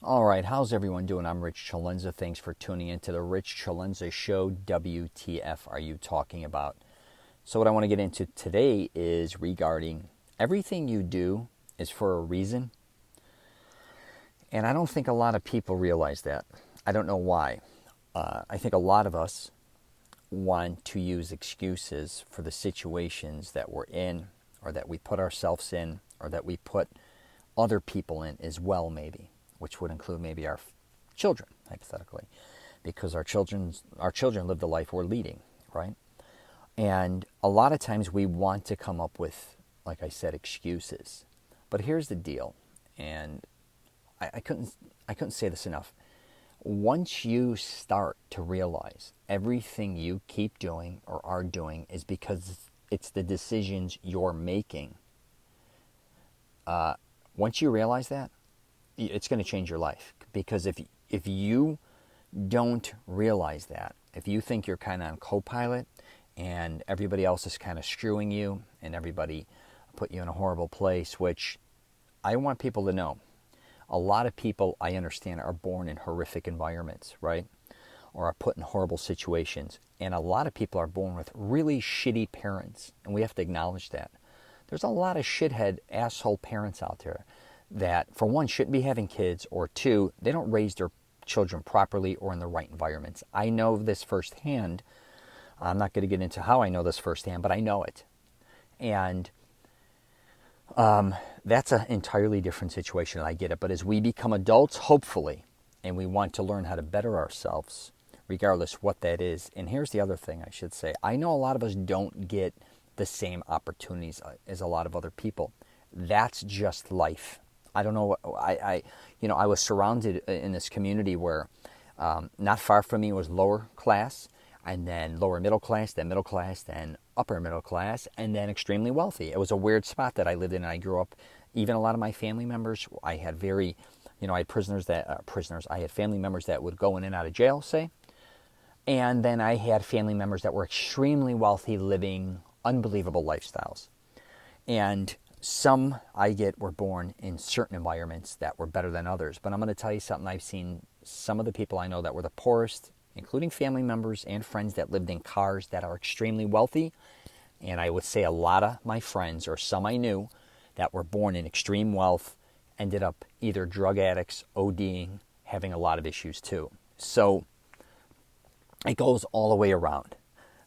All right, how's everyone doing? I'm Rich CELENZA. Thanks for tuning into the Rich CELENZA Show. WTF are you talking about? So what I want to get into today is regarding everything you do is for a reason. And I don't think a lot of people realize that. I don't know why. I think a lot of us want to use excuses for the situations that we're in, or that we put ourselves in, or that we put other people in as well, maybe, which would include maybe our children, hypothetically, because our children live the life we're leading, right? And a lot of times we want to come up with, like I said, excuses. But here's the deal, and I couldn't say this enough. Once you start to realize everything you keep doing or are doing is because it's the decisions you're making, once you realize that, it's going to change your life. Because if you don't realize that, if you think you're kind of on co-pilot and everybody else is kind of screwing you and everybody put you in a horrible place, which I want people to know, a lot of people, I understand, are born in horrific environments, right? Or are put in horrible situations. And a lot of people are born with really shitty parents, and we have to acknowledge that. There's a lot of shithead, asshole parents out there that, for one, shouldn't be having kids, or two, they don't raise their children properly or in the right environments. I know this firsthand. I'm not going to get into how I know this firsthand, but I know it. And that's an entirely different situation, and I get it. But as we become adults, hopefully, and we want to learn how to better ourselves, regardless what that is. And here's the other thing I should say. I know a lot of us don't get the same opportunities as a lot of other people. That's just life. I don't know. I was surrounded in this community where not far from me was lower class, and then lower middle class, then upper middle class, and then extremely wealthy. It was a weird spot that I lived in, and I grew up. Even a lot of my family members, I had I had I had family members that would go in and out of jail, say, and then I had family members that were extremely wealthy, living unbelievable lifestyles. And some were born in certain environments that were better than others. But I'm going to tell you something. I've seen some of the people I know that were the poorest, including family members and friends that lived in cars, that are extremely wealthy. And I would say a lot of my friends, or some I knew, that were born in extreme wealth ended up either drug addicts, ODing, having a lot of issues too. So it goes all the way around,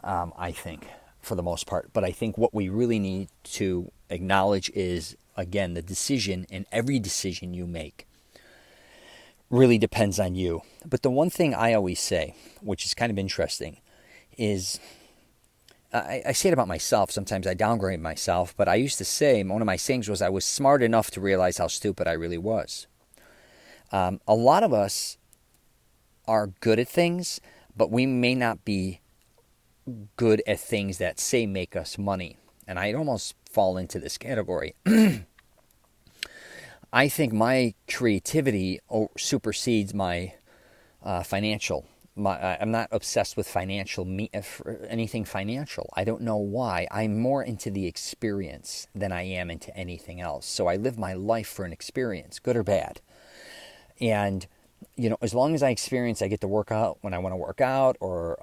I think, for the most part. But I think what we really need to acknowledge is, again, the decision, and every decision you make really depends on you. But the one thing I always say, which is kind of interesting, is I say it about myself. Sometimes I downgrade myself, but I used to say, one of my sayings was, I was smart enough to realize how stupid I really was. A lot of us are good at things, but we may not be good at things that, say, make us money. And I'd almost fall into this category. I think my creativity supersedes my financial. I'm not obsessed with anything financial. I don't know why. I'm more into the experience than I am into anything else. So I live my life for an experience, good or bad. And, as long as I experience, I get to work out when I want to work out, or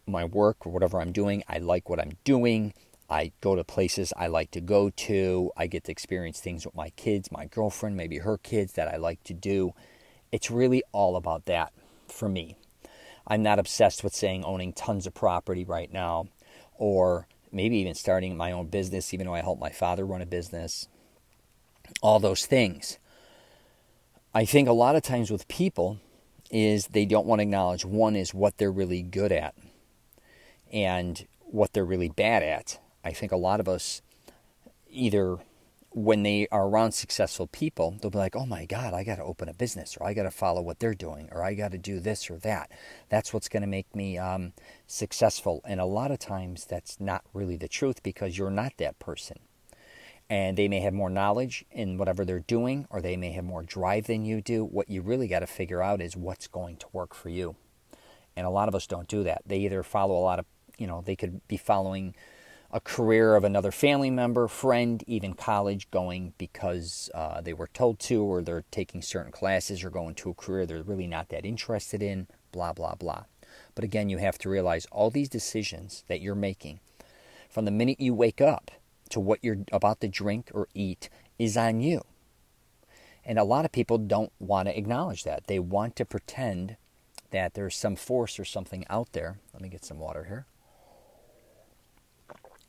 my work or whatever I'm doing, I like what I'm doing. I go to places I like to go to. I get to experience things with my kids, my girlfriend, maybe her kids, that I like to do. It's really all about that for me. I'm not obsessed with, owning tons of property right now, or maybe even starting my own business, even though I help my father run a business. All those things. I think a lot of times with people is they don't want to acknowledge, one is what they're really good at and what they're really bad at. I think a lot of us, either when they are around successful people, they'll be like, oh my God, I got to open a business, or I got to follow what they're doing, or I got to do this or that. That's what's going to make me successful. And a lot of times that's not really the truth, because you're not that person. And they may have more knowledge in whatever they're doing, or they may have more drive than you do. What you really got to figure out is what's going to work for you. And a lot of us don't do that. They either follow a lot of, they could be following a career of another family member, friend, even college going because they were told to, or they're taking certain classes or going to a career they're really not that interested in, blah, blah, blah. But again, you have to realize all these decisions that you're making from the minute you wake up to what you're about to drink or eat is on you. And a lot of people don't want to acknowledge that. They want to pretend that there's some force or something out there. Let me get some water here.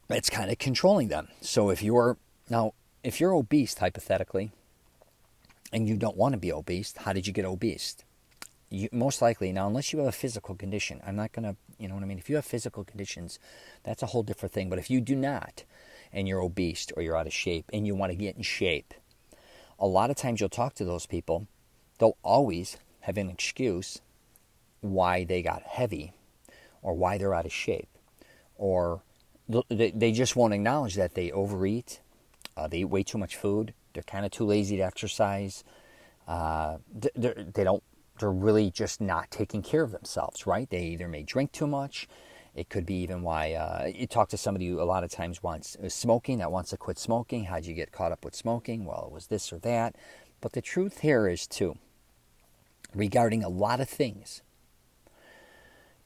It's kind of controlling them. So if you're obese, hypothetically, and you don't want to be obese, how did you get obese? Most likely, now, unless you have a physical condition, I'm not going to, you know what I mean? If you have physical conditions, that's a whole different thing. But if you do not, and you're obese or you're out of shape and you want to get in shape, a lot of times you'll talk to those people, they'll always have an excuse why they got heavy or why they're out of shape, or they just won't acknowledge that they overeat, they eat way too much food, they're kind of too lazy to exercise, they're really just not taking care of themselves, right? They either may drink too much. It could be even why you talk to somebody who a lot of times wants smoking, that wants to quit smoking. How'd you get caught up with smoking? Well, it was this or that. But the truth here is, too, regarding a lot of things,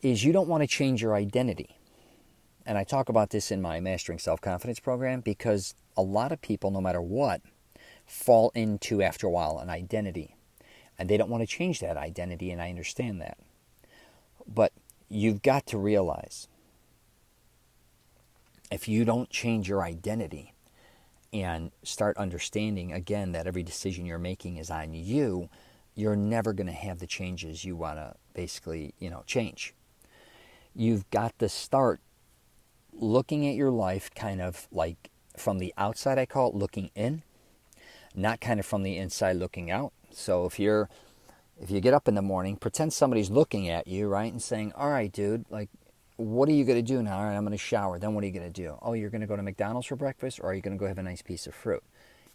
is you don't want to change your identity. And I talk about this in my Mastering Self-Confidence program because a lot of people, no matter what, fall into, after a while, an identity. And they don't want to change that identity, and I understand that. But you've got to realize, if you don't change your identity and start understanding, again, that every decision you're making is on you, you're never going to have the changes you want to basically, change. You've got to start looking at your life kind of like from the outside, I call it, looking in, not kind of from the inside looking out. So if you get up in the morning, pretend somebody's looking at you, right, and saying, all right, dude, like, what are you going to do now? All right, I'm going to shower. Then what are you going to do? Oh, you're going to go to McDonald's for breakfast, or are you going to go have a nice piece of fruit?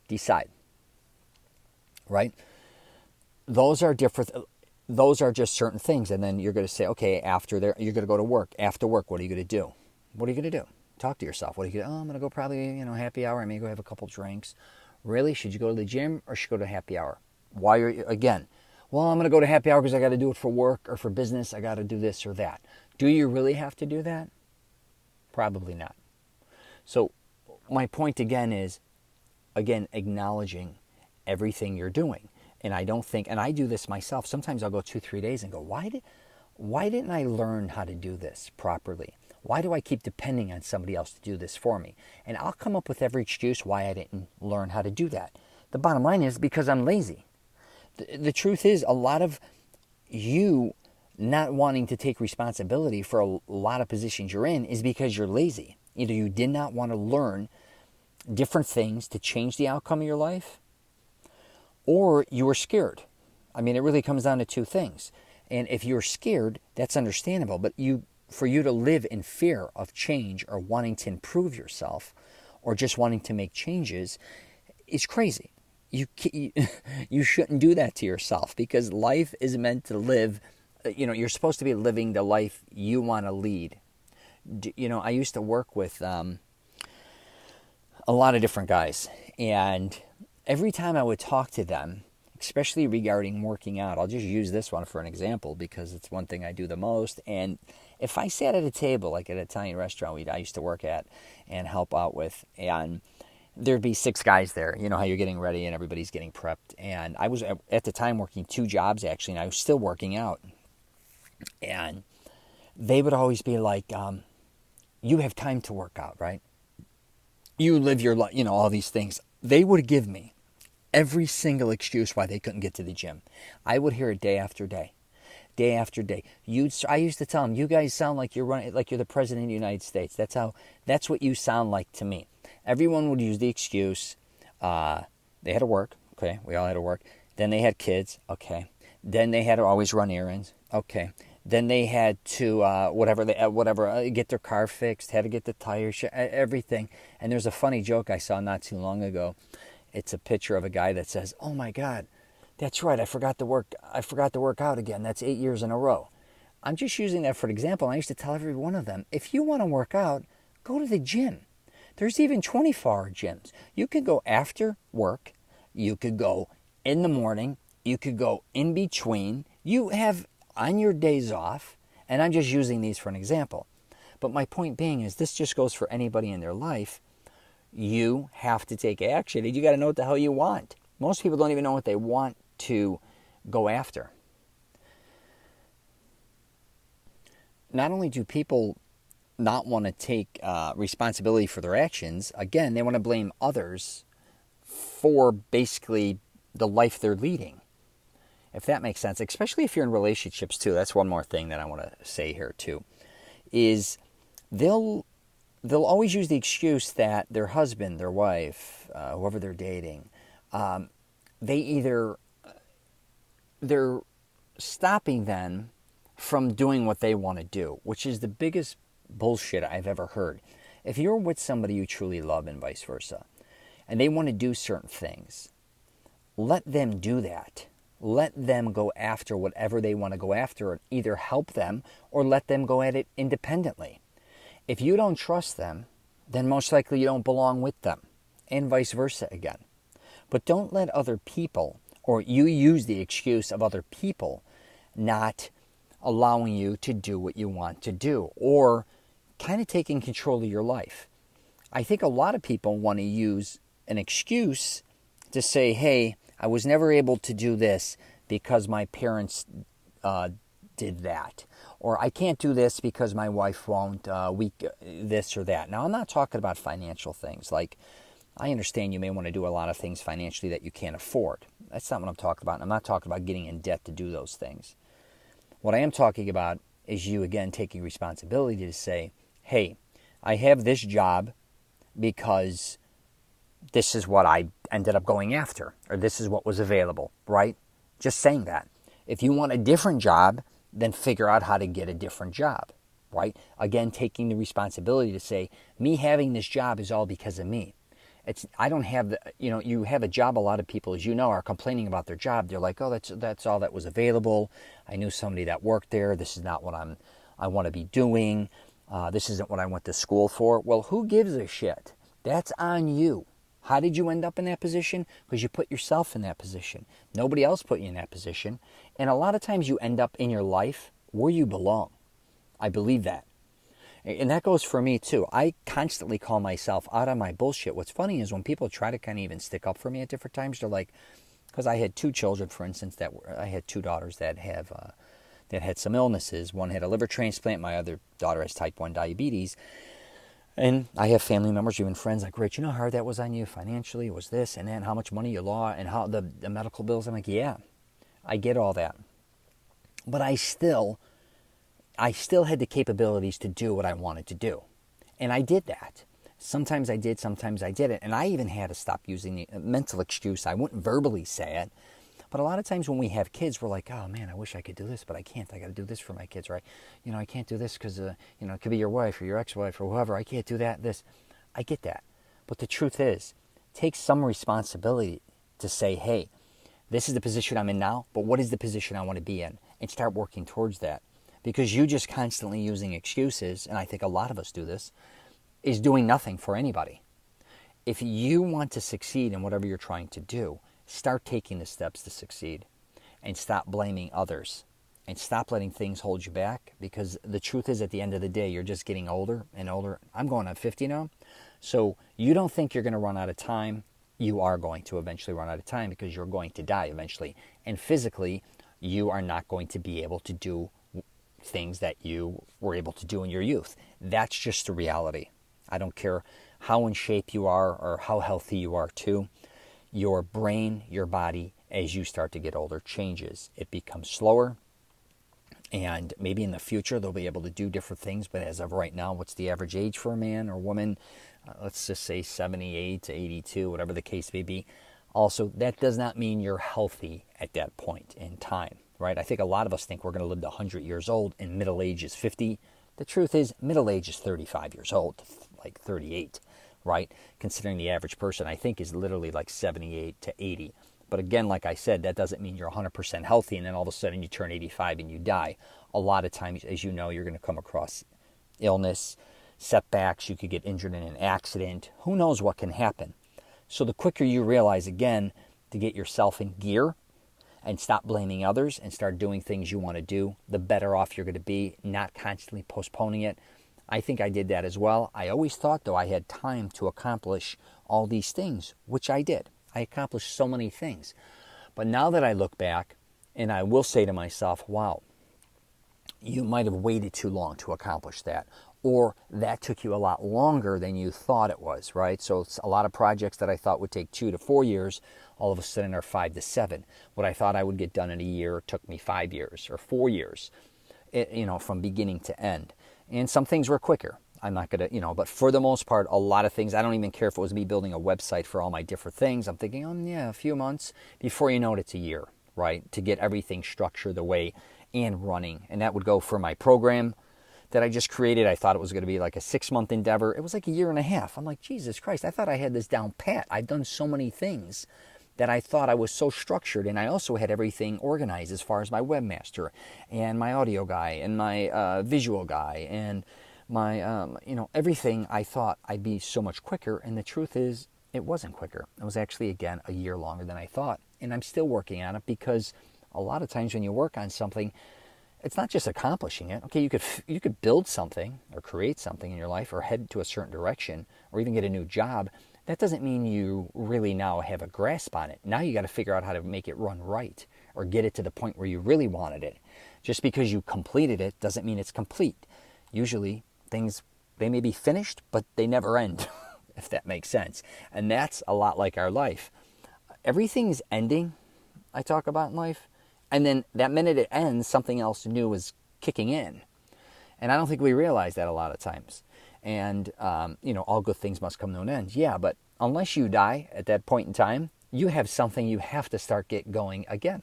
Decide, right? Those are different. Those are just certain things. And then you're going to say, okay, you're going to go to work. After work, what are you going to do? What are you going to do? Talk to yourself. What are you going to do? Oh, I'm going to go probably, happy hour. I may go have a couple drinks. Really? Should you go to the gym or should you go to happy hour? Why are you, again, well, I'm going to go to happy hour because I got to do it for work or for business. I got to do this or that. Do you really have to do that? Probably not. So my point again is, acknowledging everything you're doing. And I don't think, and I do this myself, sometimes I'll go 2-3 days and go, why didn't I learn how to do this properly? Why do I keep depending on somebody else to do this for me? And I'll come up with every excuse why I didn't learn how to do that. The bottom line is because I'm lazy. The truth is, a lot of you not wanting to take responsibility for a lot of positions you're in is because you're lazy. Either you did not want to learn different things to change the outcome of your life, or you were scared. I mean, it really comes down to two things. And if you're scared, that's understandable. But for you to live in fear of change or wanting to improve yourself or just wanting to make changes is crazy. You shouldn't do that to yourself, because life is meant to live. You're supposed to be living the life you want to lead. I used to work with a lot of different guys, and every time I would talk to them, especially regarding working out, I'll just use this one for an example because it's one thing I do the most. And if I sat at a table, like at an Italian restaurant I used to work at and help out with, and there'd be 6 guys there. You know how you're getting ready and everybody's getting prepped. And I was at the time working 2 jobs actually, and I was still working out. And they would always be like, you have time to work out, right? You live your life, all these things. They would give me every single excuse why they couldn't get to the gym. I would hear it day after day. Day after day. I used to tell them, you guys sound like you're running, like you're the president of the United States. That's what you sound like to me. Everyone would use the excuse, they had to work, okay, we all had to work. Then they had kids, okay. Then they had to always run errands, okay. Then they had to, get their car fixed, had to get the tires, everything. And there's a funny joke I saw not too long ago. It's a picture of a guy that says, oh my God, that's right, I forgot to work out again. That's 8 years in a row. I'm just using that for an example. I used to tell every one of them, if you want to work out, go to the gym. There's even 24-hour gyms. You could go after work. You could go in the morning. You could go in between. You have on your days off, and I'm just using these for an example. But my point being is this just goes for anybody in their life. You have to take action, and you got to know what the hell you want. Most people don't even know what they want to go after. Not only do people not want to take responsibility for their actions, again, they want to blame others for basically the life they're leading. If that makes sense, especially if you're in relationships too. That's one more thing that I want to say here too, is they'll always use the excuse that their husband, their wife, whoever they're dating, they're stopping them from doing what they want to do, which is the biggest bullshit I've ever heard. If you're with somebody you truly love and vice versa, and they want to do certain things, let them do that. Let them go after whatever they want to go after, and either help them or let them go at it independently. If you don't trust them, then most likely you don't belong with them, and vice versa again. But don't let other people, or you use the excuse of other people not allowing you to do what you want to do, or kind of taking control of your life. I think a lot of people want to use an excuse to say, hey, I was never able to do this because my parents did that. Or I can't do this because my wife won't, this or that. Now, I'm not talking about financial things. Like, I understand you may want to do a lot of things financially that you can't afford. That's not what I'm talking about. I'm not talking about getting in debt to do those things. What I am talking about is you, again, taking responsibility to say, hey, I have this job because this is what I ended up going after, or this is what was available, right? Just saying that. If you want a different job, then figure out how to get a different job, right? Again, taking the responsibility to say, me having this job is all because of me. I don't have the, you have a job. A lot of people, as you know, are complaining about their job. They're like, oh, that's all that was available. I knew somebody that worked there. This is not what I want to be doing. This isn't what I went to school for. Well, who gives a shit? That's on you. How did you end up in that position? Because you put yourself in that position. Nobody else put you in that position. And a lot of times you end up in your life where you belong. I believe that. And that goes for me too. I constantly call myself out on my bullshit. What's funny is when people try to kind of even stick up for me at different times, they're like, because I had two children, for instance, I had two daughters that had some illnesses. One had a liver transplant. My other daughter has type 1 diabetes. And I have family members, even friends, like, Rich, you know how hard that was on you financially? It was this and that, and how much money you lost, and how the medical bills. I'm like, yeah, I get all that. But I still had the capabilities to do what I wanted to do. And I did that. Sometimes I did, sometimes I didn't. And I even had to stop using the mental excuse. I wouldn't verbally say it. But a lot of times when we have kids, we're like, oh man, I wish I could do this, but I can't. I got to do this for my kids, right? I can't do this because, it could be your wife or your ex-wife or whoever. I can't do that, this. I get that. But the truth is, take some responsibility to say, hey, this is the position I'm in now, but what is the position I want to be in? And start working towards that. Because you just constantly using excuses, and I think a lot of us do this, is doing nothing for anybody. If you want to succeed in whatever you're trying to do, start taking the steps to succeed and stop blaming others and stop letting things hold you back, because the truth is, at the end of the day, you're just getting older and older. I'm going on 50 now. So you don't think you're going to run out of time. You are going to eventually run out of time, because you're going to die eventually. And physically, you are not going to be able to do things that you were able to do in your youth. That's just the reality. I don't care how in shape you are or how healthy you are too. Your brain, your body, as you start to get older, changes. It becomes slower, and maybe in the future they'll be able to do different things, but as of right now, what's the average age for a man or woman? Let's just say 78 to 82, whatever the case may be. Also, that does not mean you're healthy at that point in time, right? I think a lot of us think we're going to live to 100 years old and middle age is 50. The truth is, middle age is 35 years old, like 38. Right? Considering the average person, I think, is literally like 78 to 80. But again, like I said, that doesn't mean you're 100% healthy and then all of a sudden you turn 85 and you die. A lot of times, as you know, you're going to come across illness. setbacks. You could get injured in an accident. Who knows what can happen? So the quicker you realize, again, to get yourself in gear and stop blaming others and start doing things you want to do, the better off you're going to be, not constantly postponing it. I think I did that as well. I always thought, though, I had time to accomplish all these things, which I did. I accomplished so many things. But now that I look back, and I will say to myself, wow, you might have waited too long to accomplish that. Or that took you a lot longer than you thought it was, right? So it's a lot of projects that I thought would take 2 to 4 years, all of a sudden are 5 to 7. What I thought I would get done in a year took me 5 years or 4 years, from beginning to end. And some things were quicker. I'm not going to, but for the most part, a lot of things, I don't even care if it was me building a website for all my different things. I'm thinking, a few months. Before you know it, it's a year, right? To get everything structured the way and running. And that would go for my program that I just created. I thought it was going to be like a 6-month endeavor. It was like a year and a half. I'm like, Jesus Christ, I thought I had this down pat. I've done so many things that I thought I was so structured. And I also had everything organized as far as my webmaster and my audio guy and my visual guy and my, everything. I thought I'd be so much quicker. And the truth is, it wasn't quicker. It was actually, again, a year longer than I thought. And I'm still working on it because a lot of times when you work on something, it's not just accomplishing it. Okay, you could build something or create something in your life or head to a certain direction or even get a new job. That doesn't mean you really now have a grasp on it. Now you got to figure out how to make it run right or get it to the point where you really wanted it. Just because you completed it doesn't mean it's complete. Usually things, they may be finished, but they never end, if that makes sense. And that's a lot like our life. Everything's ending, I talk about in life. And then that minute it ends, something else new is kicking in. And I don't think we realize that a lot of times. And, all good things must come to an end. Yeah, but unless you die at that point in time, you have something you have to start get going again.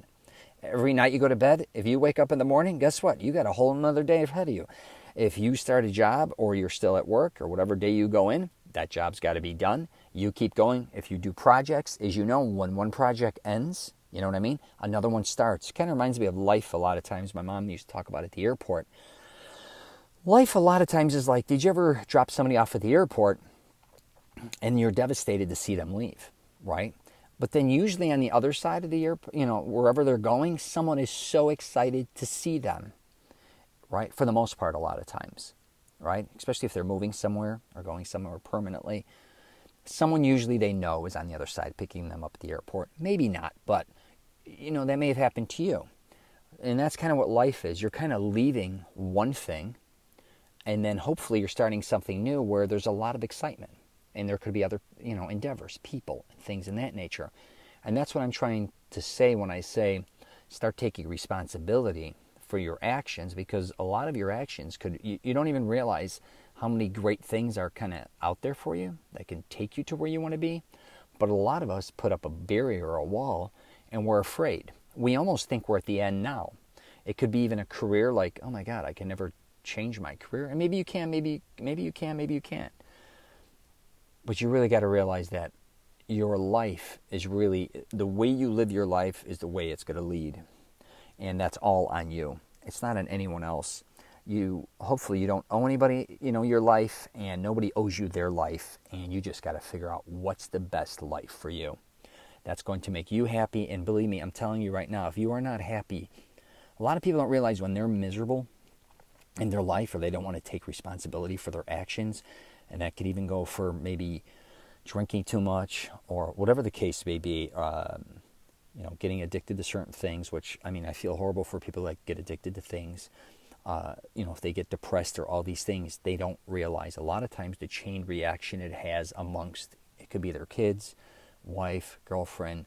Every night you go to bed, if you wake up in the morning, guess what? You got a whole another day ahead of you. If you start a job or you're still at work or whatever day you go in, that job's got to be done. You keep going. If you do projects, as you know, when one project ends, you know what I mean? Another one starts. Kind of reminds me of life a lot of times. My mom used to talk about it at the airport. Life a lot of times is like, did you ever drop somebody off at the airport and you're devastated to see them leave, right? But then usually on the other side of the airport, wherever they're going, someone is so excited to see them, right? For the most part, a lot of times, right? Especially if they're moving somewhere or going somewhere permanently. Someone usually they know is on the other side picking them up at the airport. Maybe not, but that may have happened to you. And that's kind of what life is. You're kind of leaving one thing, and then hopefully you're starting something new where there's a lot of excitement. And there could be other, endeavors, people, and things in that nature. And that's what I'm trying to say when I say start taking responsibility for your actions, because a lot of your actions you don't even realize how many great things are kind of out there for you that can take you to where you want to be. But a lot of us put up a barrier or a wall, and we're afraid. We almost think we're at the end now. It could be even a career like, oh my God, I can never change my career. And maybe you can, maybe you can, maybe you can't. But you really got to realize that your life is really, the way you live your life is the way it's going to lead. And that's all on you. It's not on anyone else. Hopefully you don't owe anybody, your life, and nobody owes you their life. And you just got to figure out what's the best life for you. That's going to make you happy. And believe me, I'm telling you right now, if you are not happy, a lot of people don't realize when they're miserable in their life or they don't want to take responsibility for their actions, and that could even go for maybe drinking too much or whatever the case may be, getting addicted to certain things, which, I feel horrible for people that get addicted to things. If they get depressed or all these things, they don't realize a lot of times the chain reaction it has amongst, it could be their kids, wife, girlfriend,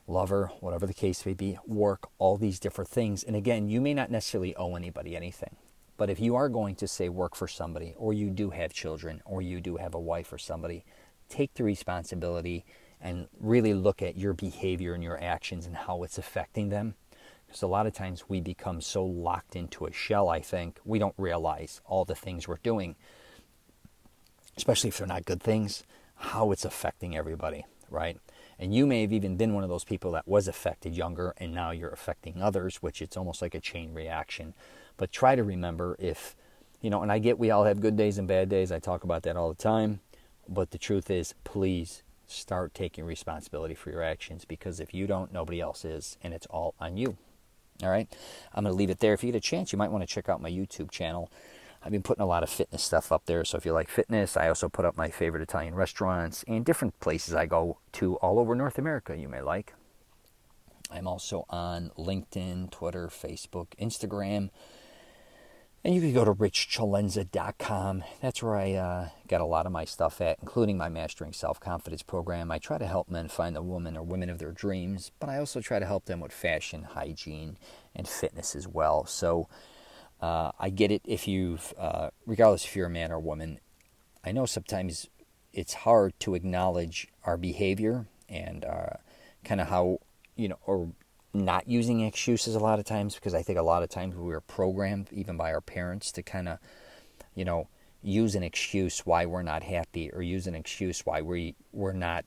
lover, whatever the case may be, work, all these different things. And again, you may not necessarily owe anybody anything. But if you are going to, say, work for somebody, or you do have children, or you do have a wife or somebody, take the responsibility and really look at your behavior and your actions and how it's affecting them. Because a lot of times we become so locked into a shell, I think, we don't realize all the things we're doing, especially if they're not good things, how it's affecting everybody, right? And you may have even been one of those people that was affected younger, and now you're affecting others, which it's almost like a chain reaction. But try to remember, if And I get we all have good days and bad days. I talk about that all the time. But the truth is, please start taking responsibility for your actions, because if you don't, nobody else is, and it's all on you. All right? I'm going to leave it there. If you get a chance, you might want to check out my YouTube channel. I've been putting a lot of fitness stuff up there, so if you like fitness, I also put up my favorite Italian restaurants and different places I go to all over North America you may like. I'm also on LinkedIn, Twitter, Facebook, Instagram. And you can go to richcelenza.com. That's where I got a lot of my stuff at, including my Mastering Self-Confidence program. I try to help men find the woman or women of their dreams, but I also try to help them with fashion, hygiene, and fitness as well. So I get it if you've, regardless if you're a man or woman, I know sometimes it's hard to acknowledge our behavior and kind of how, or not using excuses a lot of times, because I think a lot of times we were programmed even by our parents to kind of, use an excuse why we're not happy, or use an excuse why we're not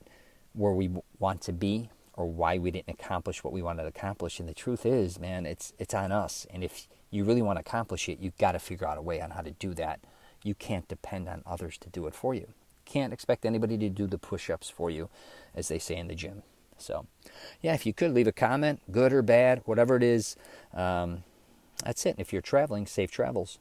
where we want to be, or why we didn't accomplish what we wanted to accomplish. And the truth is, man, it's on us. And if you really want to accomplish it, you've got to figure out a way on how to do that. You can't depend on others to do it for you. Can't expect anybody to do the push-ups for you, as they say in the gym. So, yeah, if you could leave a comment, good or bad, whatever it is, that's it. If you're traveling, safe travels.